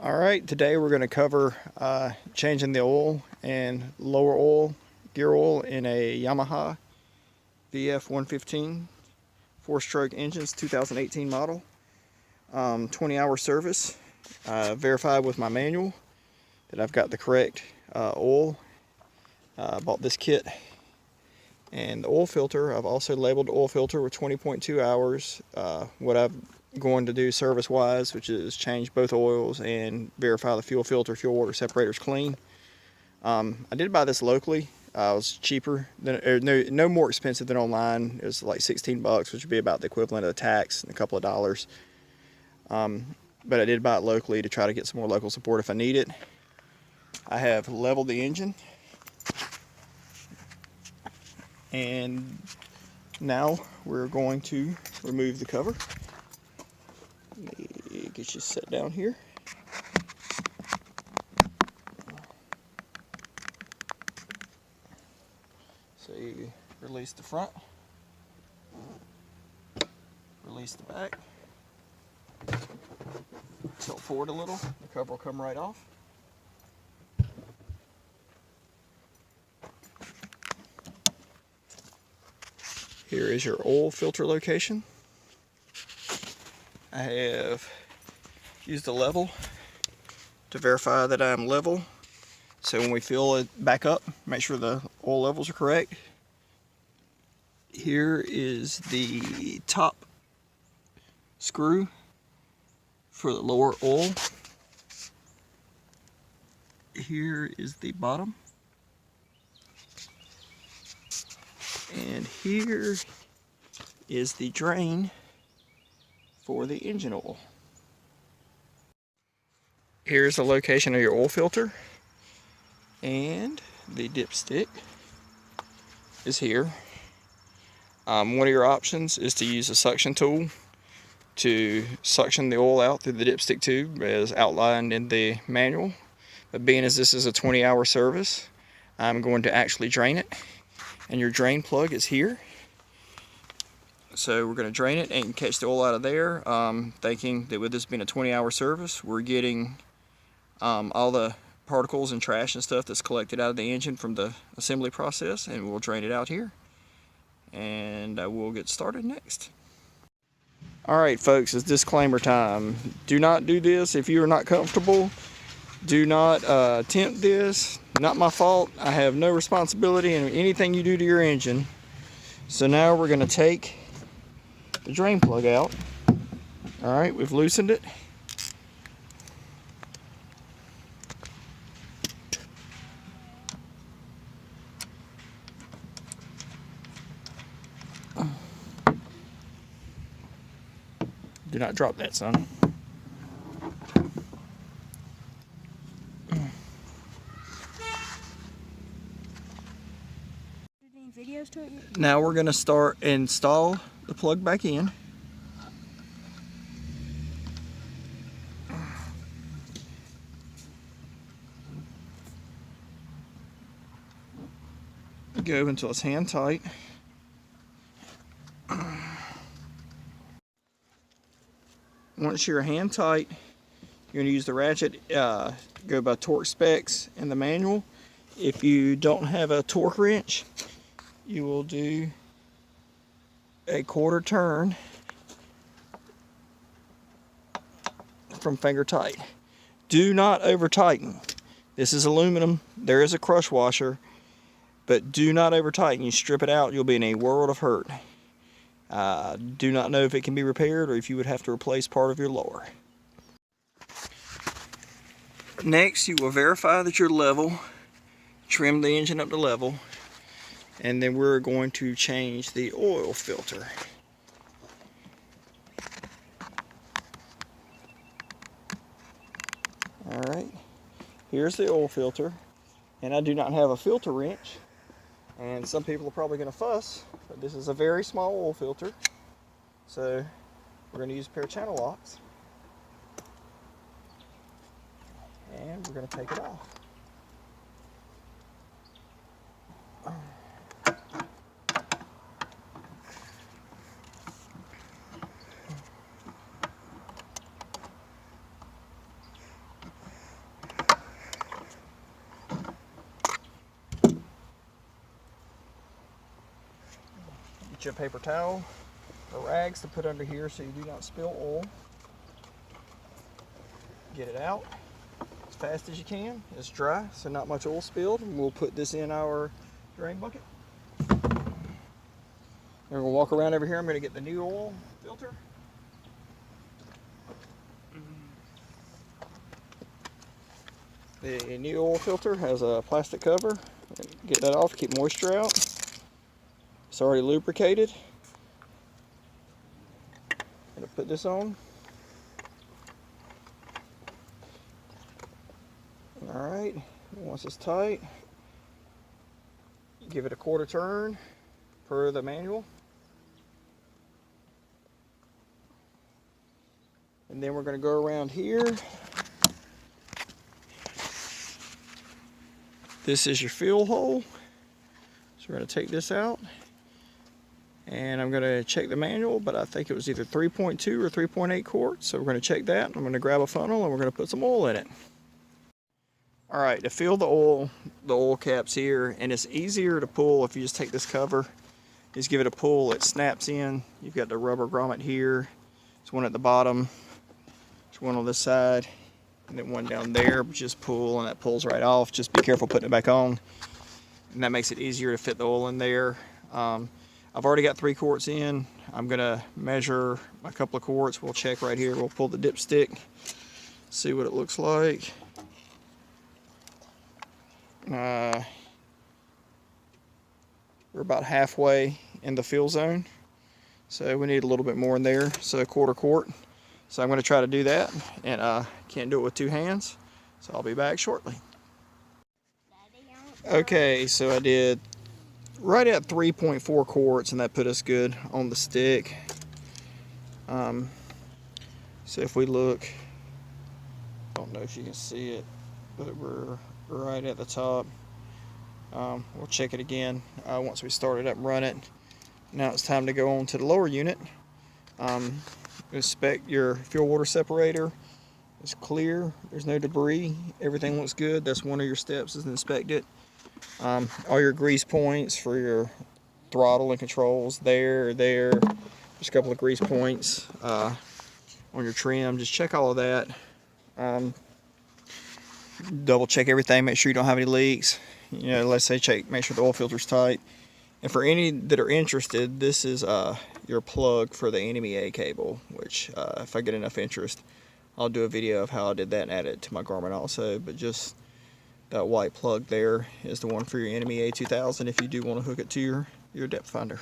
Alright, today we're going to cover changing the oil and lower oil, gear oil in a Yamaha VF115 4-stroke engines, 2018 model. 20-hour service. Verified with my manual that I've got the correct oil. Bought this kit. And the oil filter, I've also labeled the oil filter with 20.2 hours. What I'm going to do service-wise, which is change both oils and verify the fuel filter, fuel water separator's clean. I did buy this locally. It was cheaper than, no more expensive than online. It was like 16 bucks, which would be about the equivalent of the tax and a couple of dollars. But I did buy it locally to try to get some more local support if I need it. I have leveled the engine. And now we're going to remove the cover. Let me get you set down here. So you release the front, release the back, tilt forward a little, the cover will come right off. Here is your oil filter location. I have used a level to verify that I'm level. So when we fill it back up, make sure the oil levels are correct. Here is the top screw for the lower oil. Here is the bottom. And here is the drain for the engine oil. Here's the location of your oil filter, and the dipstick is here. One of your options is to use a suction tool to suction the oil out through the dipstick tube as outlined in the manual. But being as this is a 20-hour service, I'm going to actually drain it. And your drain plug is here. So we're going to drain it and catch the oil out of there, thinking that with this being a 20-hour service, we're getting all the particles and trash and stuff that's collected out of the engine from the assembly process, and we'll drain it out here. And we'll get started next. Alright folks, it's disclaimer time. Do not do this if you are not comfortable. Do not attempt this. Not my fault. I have no responsibility in anything you do to your engine. So now we're going to take the drain plug out. Alright, we've loosened it. Do not drop that, son. Now we're going to start install the plug back in. Go until it's hand tight. Once you're hand tight, you're going to use the ratchet. Go by torque specs in the manual. If you don't have a torque wrench, you will do a quarter turn from finger tight. Do not over tighten. This is aluminum. There is a crush washer, but do not over tighten. You strip it out, you'll be in a world of hurt. Do not know if it can be repaired or if you would have to replace part of your lower. Next, you will verify that you're level. Trim the engine up to level. And then we're going to change the oil filter. Alright, here's the oil filter. And I do not have a filter wrench. And some people are probably going to fuss, but this is a very small oil filter. So we're going to use a pair of channel locks. And we're going to take it off. Get you a paper towel or rags to put under here so you do not spill oil. Get it out as fast as you can. It's dry, so not much oil spilled. And we'll put this in our drain bucket. And we're gonna walk around over here. I'm gonna get the new oil filter. The new oil filter has a plastic cover. Get that off, keep moisture out. It's already lubricated. I'm gonna put this on. Alright, once it's tight, give it a quarter turn per the manual. And then we're going to go around here. This is your fuel hole. So we're going to take this out. And I'm going to check the manual, but I think it was either 3.2 or 3.8 quarts. So we're going to check that. I'm going to grab a funnel and we're going to put some oil in it. Alright, to fill the oil cap's here, and it's easier to pull if you just take this cover. Just give it a pull, it snaps in. You've got the rubber grommet here. There's one at the bottom. There's one on this side, and then one down there. Just pull, and that pulls right off. Just be careful putting it back on. And that makes it easier to fit the oil in there. I've already got 3 quarts in. I'm gonna measure a couple of quarts. We'll check right here. We'll pull the dipstick, see what it looks like. We're about halfway in the fill zone, so we need a little bit more in there, so a quarter quart. So I'm going to try to do that, and can't do it with 2 hands, so I'll be back shortly. Okay, so I did right at 3.4 quarts, and that put us good on the stick. So if we look, I don't know if you can see it, but we're right at the top. We'll check it again once we start it up and run it. Now it's time to go on to the lower unit. Inspect your fuel water separator. It's clear, there's no debris, everything looks good. That's one of your steps, is inspect it. All your grease points for your throttle and controls, there. There's a couple of grease points on your trim. Just check all of that. Double check everything, make sure you don't have any leaks. You know, let's say make sure the oil filter's tight. And for any that are interested, this is your plug for the NMEA cable, which if I get enough interest, I'll do a video of how I did that and add it to my Garmin also. But just that white plug there is the one for your NMEA 2000 if you do want to hook it to your depth finder.